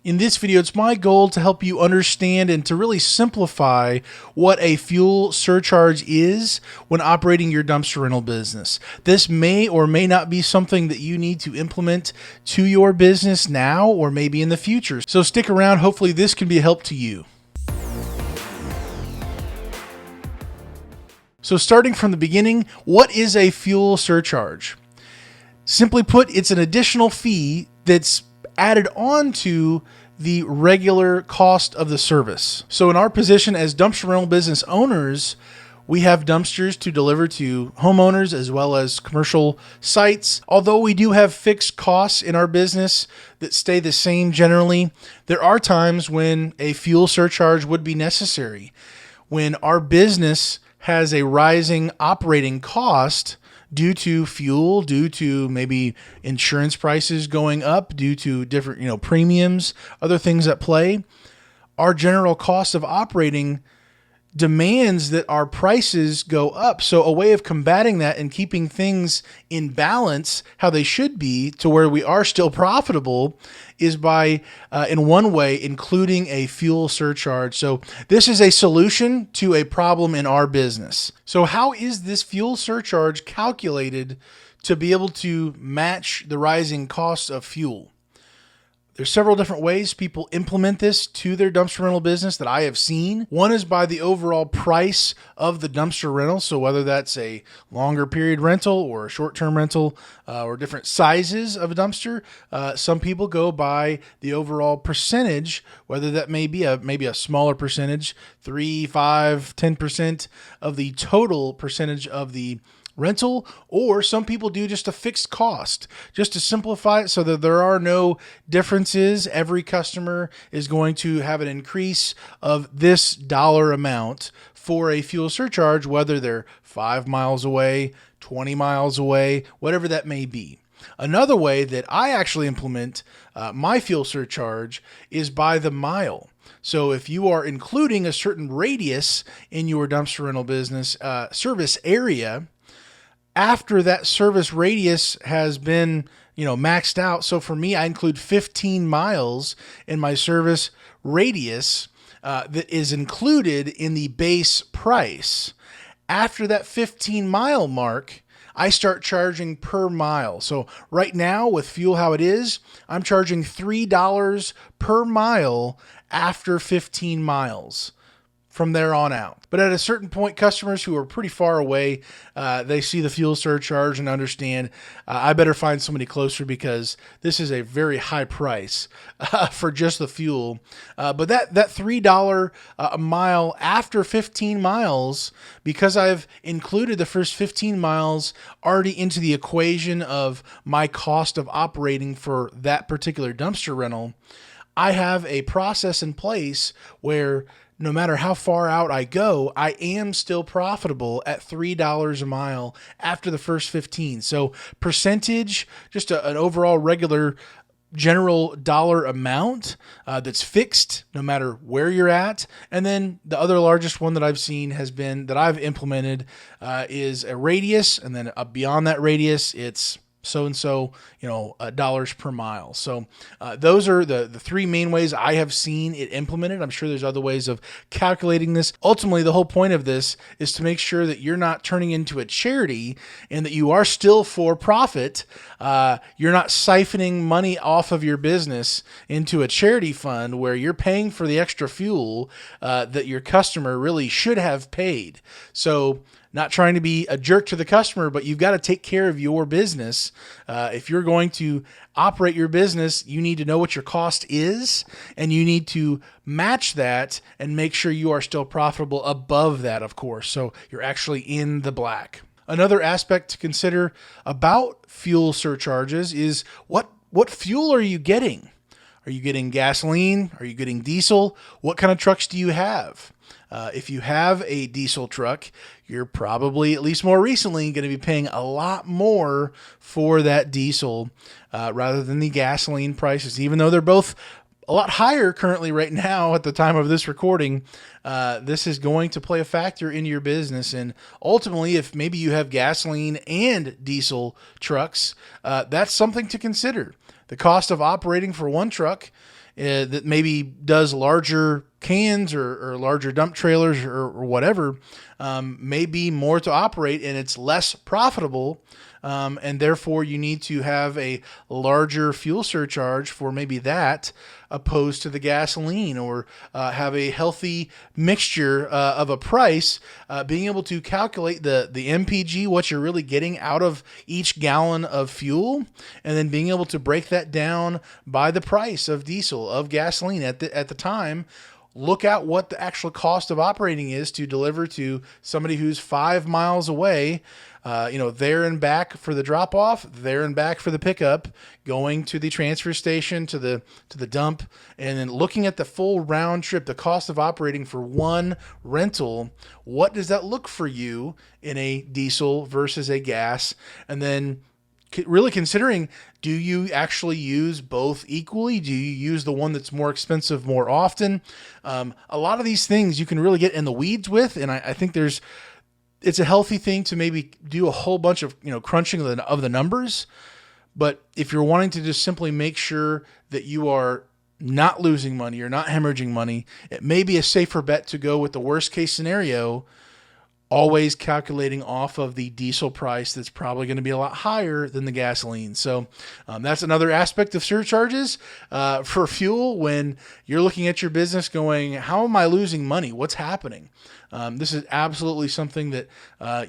In this video, it's my goal to help you understand and to really simplify what a fuel surcharge is when operating your dumpster rental business. This may or may not be something that you need to implement to your business now or maybe in the future. So stick around. Hopefully this can be a help to you. So starting from the beginning, what is a fuel surcharge? Simply put, it's an additional fee that's added on to the regular cost of the service. So in our position as dumpster rental business owners, we have dumpsters to deliver to homeowners as well as commercial sites. Although we do have fixed costs in our business that stay the same generally, there are times when a fuel surcharge would be necessary. When our business has a rising operating cost due to fuel, due to maybe insurance prices going up, due to different, premiums, other things at play, our general cost of operating demands that our prices go up. So a way of combating that and keeping things in balance, how they should be, to where we are still profitable, is by, in one way, including a fuel surcharge. So this is a solution to a problem in our business. So how is this fuel surcharge calculated to be able to match the rising costs of fuel? There's several different ways people implement this to their dumpster rental business that I have seen. One is by the overall price of the dumpster rental. So whether that's a longer period rental or a short-term rental or different sizes of a dumpster, some people go by the overall percentage, whether that may be maybe a smaller percentage, 3, 5, 10% of the total percentage of the rental, or some people do just a fixed cost, just to simplify it so that there are no differences. Every customer is going to have an increase of this dollar amount for a fuel surcharge, whether they're 5 miles away, 20 miles away, whatever that may be. Another way that I actually implement my fuel surcharge is by the mile. So if you are including a certain radius in your dumpster rental business service area, after that service radius has been, maxed out. So for me, I include 15 miles in my service radius that is included in the base price. After that 15-mile mark, I start charging per mile. So right now with fuel how it is, I'm charging $3 per mile after 15 miles. From there on out. But at a certain point, customers who are pretty far away, they see the fuel surcharge and understand I better find somebody closer because this is a very high price for just the fuel. But that $3 a mile after 15 miles, because I've included the first 15 miles already into the equation of my cost of operating for that particular dumpster rental, I have a process in place where no matter how far out I go, I am still profitable at $3 a mile after the first 15. So percentage, just an overall regular general dollar amount that's fixed no matter where you're at. And then the other largest one that I've seen has been that I've implemented is a radius. And then beyond that radius, it's so-and-so, dollars per mile. So those are the three main ways I have seen it implemented. I'm sure there's other ways of calculating this. Ultimately, the whole point of this is to make sure that you're not turning into a charity and that you are still for profit. You're not siphoning money off of your business into a charity fund where you're paying for the extra fuel that your customer really should have paid. So not trying to be a jerk to the customer, but you've got to take care of your business. If you're going to operate your business, you need to know what your cost is, and you need to match that and make sure you are still profitable above that, of course. So you're actually in the black. Another aspect to consider about fuel surcharges is what fuel are you getting? Are you getting gasoline? Are you getting diesel? What kind of trucks do you have? If you have a diesel truck, you're probably, at least more recently, going to be paying a lot more for that diesel rather than the gasoline prices, even though they're both a lot higher currently right now at the time of this recording. This is going to play a factor in your business. And ultimately, if maybe you have gasoline and diesel trucks, that's something to consider. The cost of operating for one truck that maybe does larger cans or larger dump trailers or whatever, may be more to operate and it's less profitable. And therefore you need to have a larger fuel surcharge for maybe that opposed to the gasoline, or have a healthy mixture of a price, being able to calculate the MPG, what you're really getting out of each gallon of fuel, and then being able to break that down by the price of diesel, of gasoline at the time. Look at what the actual cost of operating is to deliver to somebody who's 5 miles away, there and back for the drop off, there and back for the pickup, going to the transfer station, to the dump, and then looking at the full round trip, the cost of operating for one rental. What does that look for you in a diesel versus a gas? And then really considering, do you actually use both equally? Do you use the one that's more expensive more often? A lot of these things you can really get in the weeds with, and I think it's a healthy thing to maybe do a whole bunch of crunching of the numbers. But if you're wanting to just simply make sure that you are not losing money or not hemorrhaging money, it may be a safer bet to go with the worst case scenario, always calculating off of the diesel price that's probably going to be a lot higher than the gasoline. So that's another aspect of surcharges for fuel when you're looking at your business going, how am I losing money? What's happening? This is absolutely something that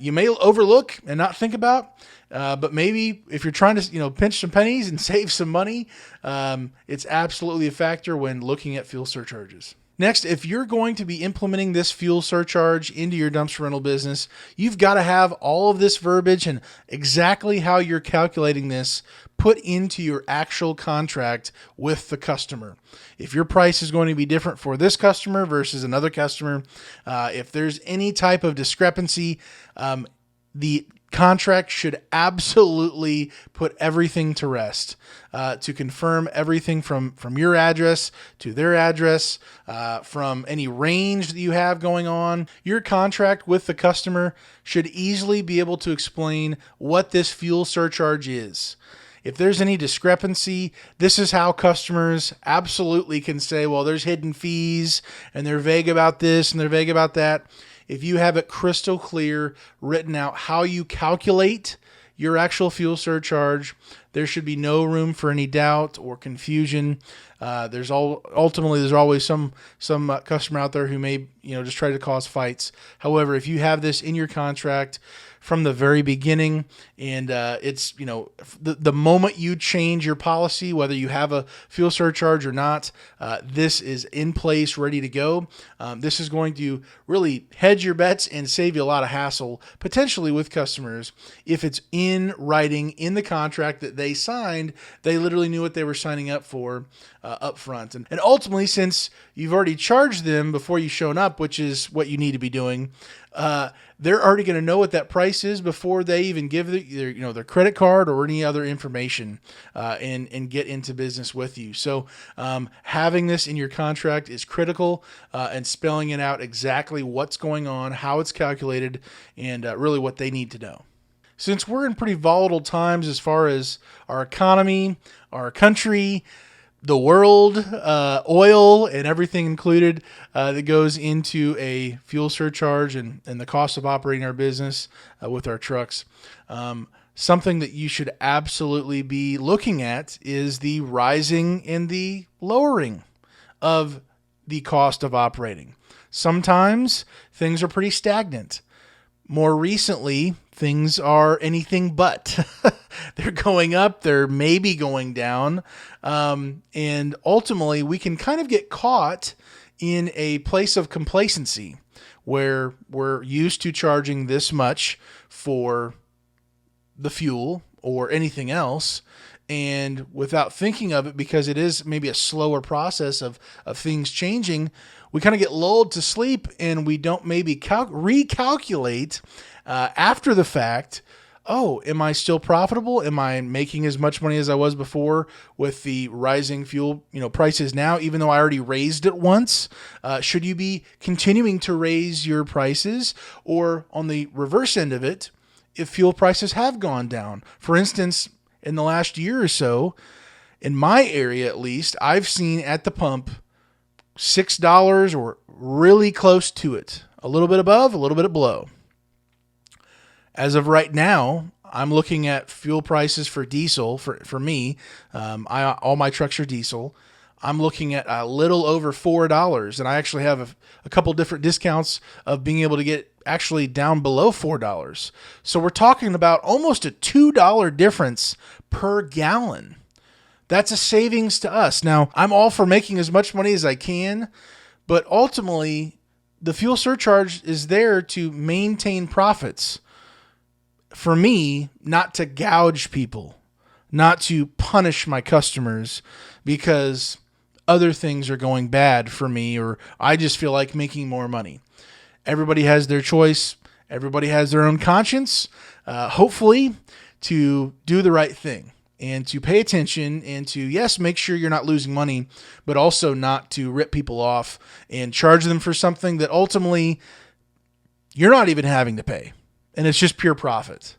you may overlook and not think about. But maybe if you're trying to, pinch some pennies and save some money, it's absolutely a factor when looking at fuel surcharges. Next, if you're going to be implementing this fuel surcharge into your dumpster rental business, you've got to have all of this verbiage and exactly how you're calculating this put into your actual contract with the customer. If your price is going to be different for this customer versus another customer, if there's any type of discrepancy, the contract should absolutely put everything to rest, to confirm everything from your address to their address, from any range that you have going on. Your contract with the customer should easily be able to explain what this fuel surcharge is. If there's any discrepancy, this is how customers absolutely can say, well, there's hidden fees and they're vague about this and they're vague about that. If you have it crystal clear, written out how you calculate your actual fuel surcharge, there should be no room for any doubt or confusion. There's always some customer out there who may just try to cause fights. However, if you have this in your contract from the very beginning, and it's the moment you change your policy, whether you have a fuel surcharge or not, this is in place, ready to go. This is going to really hedge your bets and save you a lot of hassle potentially with customers if it's in writing in the contract that they signed. They literally knew what they were signing up for up front, and ultimately, since you've already charged them before you shown up, which is what you need to be doing, they're already going to know what that price is before they even give their credit card or any other information, and get into business with you. So having this in your contract is critical, and spelling it out exactly what's going on, how it's calculated, and really what they need to know. Since we're in pretty volatile times as far as our economy, our country, the world, oil, and everything included that goes into a fuel surcharge and the cost of operating our business with our trucks. Something that you should absolutely be looking at is the rising and the lowering of the cost of operating. Sometimes things are pretty stagnant. More recently, things are anything but. They're going up, they're maybe going down, and ultimately we can kind of get caught in a place of complacency where we're used to charging this much for the fuel or anything else, and without thinking of it, because it is maybe a slower process of things changing, we kind of get lulled to sleep and we don't maybe recalculate after the fact. Oh, am I still profitable? Am I making as much money as I was before with the rising fuel prices now, even though I already raised it once? Should you be continuing to raise your prices? Or on the reverse end of it, if fuel prices have gone down, for instance, in the last year or so, In my area, at least, I've seen at the pump $6 or really close to it. A little bit above, a little bit below. As of right now, I'm looking at fuel prices for diesel for me. All my trucks are diesel. I'm looking at a little over $4, and I actually have a couple different discounts of being able to get actually down below $4. So we're talking about almost a $2 difference per gallon. That's a savings to us. Now, I'm all for making as much money as I can, but ultimately, the fuel surcharge is there to maintain profits. For me, not to gouge people, not to punish my customers because other things are going bad for me, or I just feel like making more money. Everybody has their choice. Everybody has their own conscience, hopefully, to do the right thing and to pay attention and to, yes, make sure you're not losing money, but also not to rip people off and charge them for something that ultimately you're not even having to pay. And it's just pure profit.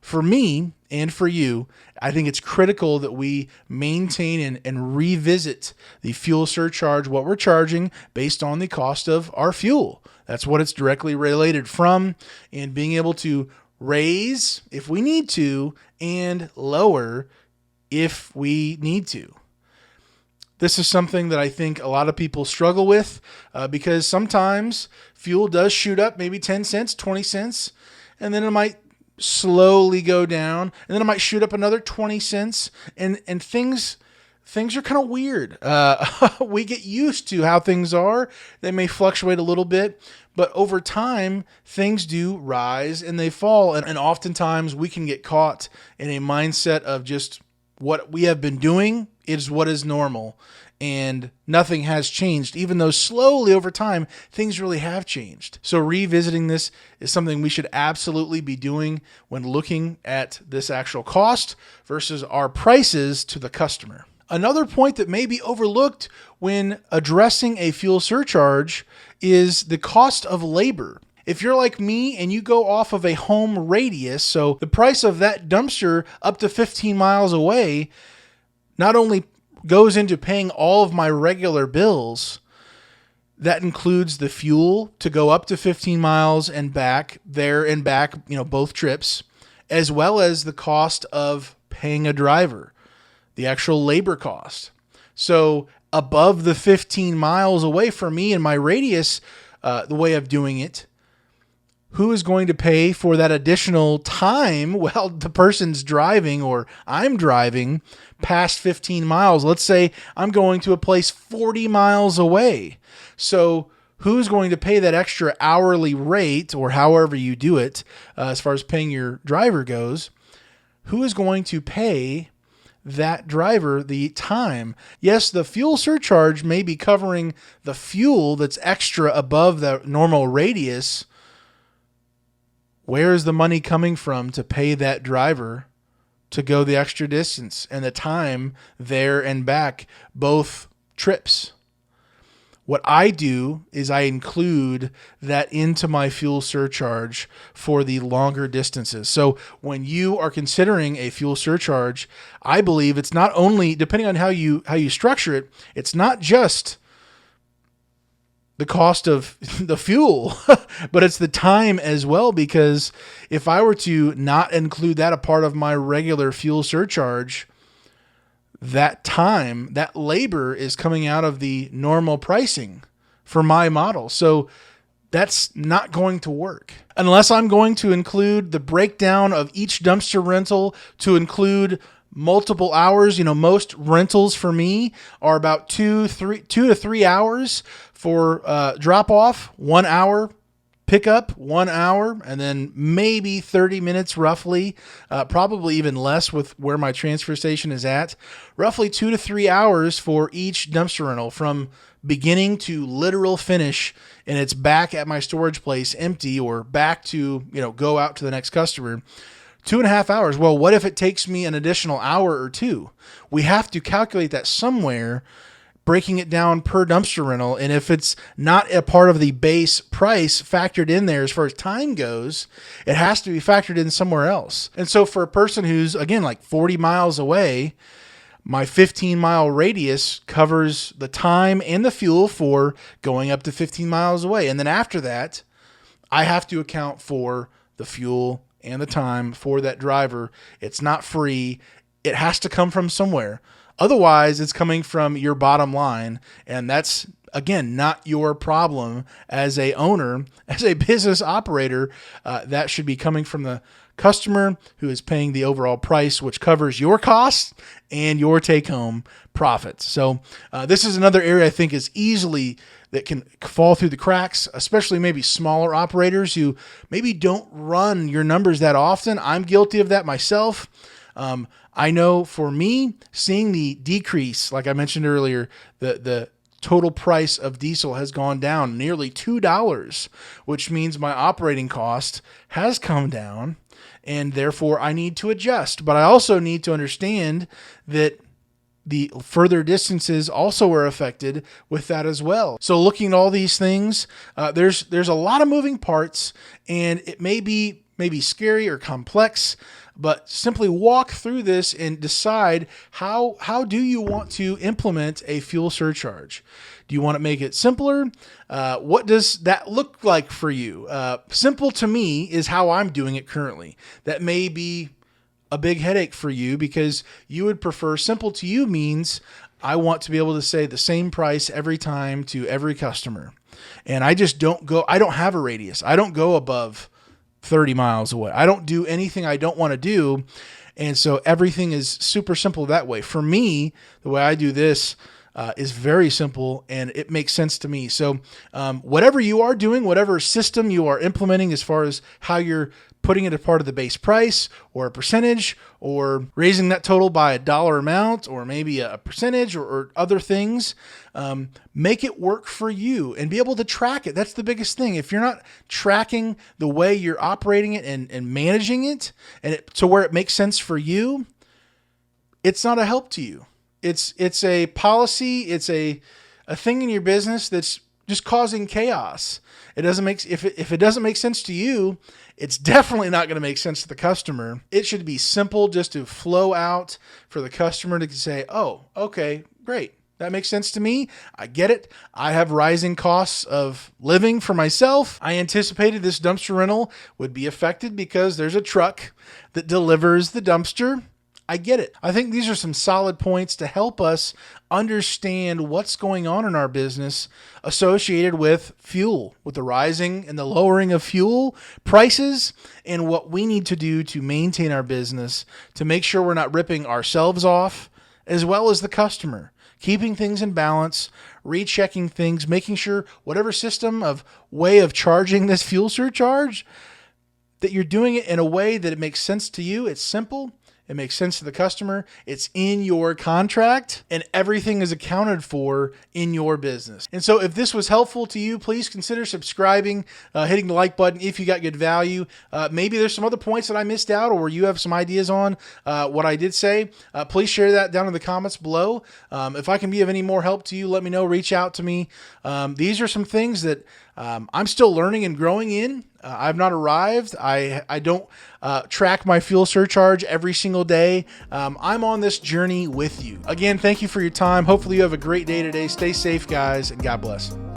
For me and for you, I think it's critical that we maintain and revisit the fuel surcharge, what we're charging based on the cost of our fuel. That's what it's directly related from, and being able to raise if we need to and lower if we need to. This is something that I think a lot of people struggle with because sometimes fuel does shoot up maybe 10 cents, 20 cents, and then it might slowly go down, and then it might shoot up another 20 cents, and things are kind of weird. We get used to how things are. They may fluctuate a little bit, but over time, things do rise and they fall, and oftentimes we can get caught in a mindset of just what we have been doing is what is normal, and nothing has changed, even though slowly over time, things really have changed. So revisiting this is something we should absolutely be doing when looking at this actual cost versus our prices to the customer. Another point that may be overlooked when addressing a fuel surcharge is the cost of labor. If you're like me and you go off of a home radius, so the price of that dumpster up to 15 miles away not only goes into paying all of my regular bills, that includes the fuel to go up to 15 miles and back, there and back, both trips, as well as the cost of paying a driver, the actual labor cost. So above the 15 miles away from me and my radius, the way of doing it, who is going to pay for that additional time? Well, the person's driving or I'm driving past 15 miles. Let's say I'm going to a place 40 miles away. So who's going to pay that extra hourly rate, or however you do it, as far as paying your driver goes? Who is going to pay that driver the time? Yes, the fuel surcharge may be covering the fuel that's extra above the normal radius. Where is the money coming from to pay that driver to go the extra distance and the time there and back, both trips? What I do is I include that into my fuel surcharge for the longer distances. So when you are considering a fuel surcharge, I believe it's not only, depending on how you structure it, it's not just the cost of the fuel, but it's the time as well, because if I were to not include that a part of my regular fuel surcharge, that time, that labor is coming out of the normal pricing for my model. So that's not going to work unless I'm going to include the breakdown of each dumpster rental to include multiple hours. Most rentals for me are about 2 to 3 hours for drop off, 1 hour pickup, 1 hour, and then maybe 30 minutes roughly, probably even less with where my transfer station is at. Roughly 2 to 3 hours for each dumpster rental from beginning to literal finish, and it's back at my storage place empty, or back to go out to the next customer. 2.5 hours. Well, what if it takes me an additional hour or two? We have to calculate that somewhere, breaking it down per dumpster rental. And if it's not a part of the base price factored in there as far as time goes, it has to be factored in somewhere else. And so for a person who's, again, like 40 miles away, My 15-mile radius covers the time and the fuel for going up to 15 miles away. And then after that, I have to account for the fuel and the time for that driver. It's not free. It has to come from somewhere. Otherwise, it's coming from your bottom line, and that's, again, not your problem as a owner, as a business operator. That should be coming from the customer who is paying the overall price, which covers your costs and your take-home profits. So this is another area I think is easily that can fall through the cracks, especially maybe smaller operators who maybe don't run your numbers that often. I'm guilty of that myself. I know for me, seeing the decrease, like I mentioned earlier, the total price of diesel has gone down nearly $2, which means my operating cost has come down, and therefore I need to adjust. But I also need to understand that the further distances also are affected with that as well. So looking at all these things, there's a lot of moving parts, and it may be scary or complex, but simply walk through this and decide how do you want to implement a fuel surcharge? Do you want to make it simpler? What does that look like for you? Simple to me is how I'm doing it currently. That may be a big headache for you because you would prefer simple to you means I want to be able to say the same price every time to every customer. And I just don't have a radius. I don't go above 30 miles away. I don't do anything I don't want to do. And so everything is super simple that way. For me, the way I do this is very simple and it makes sense to me. So whatever you are doing, whatever system you are implementing as far as how you're putting it a part of the base price or a percentage or raising that total by a dollar amount or maybe a percentage or other things, make it work for you and be able to track it. That's the biggest thing. If you're not tracking the way you're operating it and managing it and to where it makes sense for you, it's not a help to you. It's a policy. It's a thing in your business that's just causing chaos. It doesn't make if it doesn't make sense to you, it's definitely not going to make sense to the customer. It should be simple just to flow out for the customer to say, "Oh, okay, great. That makes sense to me. I get it. I have rising costs of living for myself. I anticipated this dumpster rental would be affected because there's a truck that delivers the dumpster. I get it." I think these are some solid points to help us understand what's going on in our business associated with fuel, with the rising and the lowering of fuel prices, and what we need to do to maintain our business to make sure we're not ripping ourselves off as well as the customer. Keeping things in balance, rechecking things, making sure whatever system of way of charging this fuel surcharge, that you're doing it in a way that it makes sense to you. It's simple. It makes sense to the customer. It's in your contract and everything is accounted for in your business. And so if this was helpful to you, please consider subscribing, hitting the like button if you got good value. Maybe there's some other points that I missed out or where you have some ideas on what I did say. Please share that down in the comments below. If I can be of any more help to you, let me know. Reach out to me. These are some things that I'm still learning and growing in. I've not arrived. I don't track my fuel surcharge every single day. I'm on this journey with you. Again, thank you for your time. Hopefully you have a great day today. Stay safe, guys, and God bless.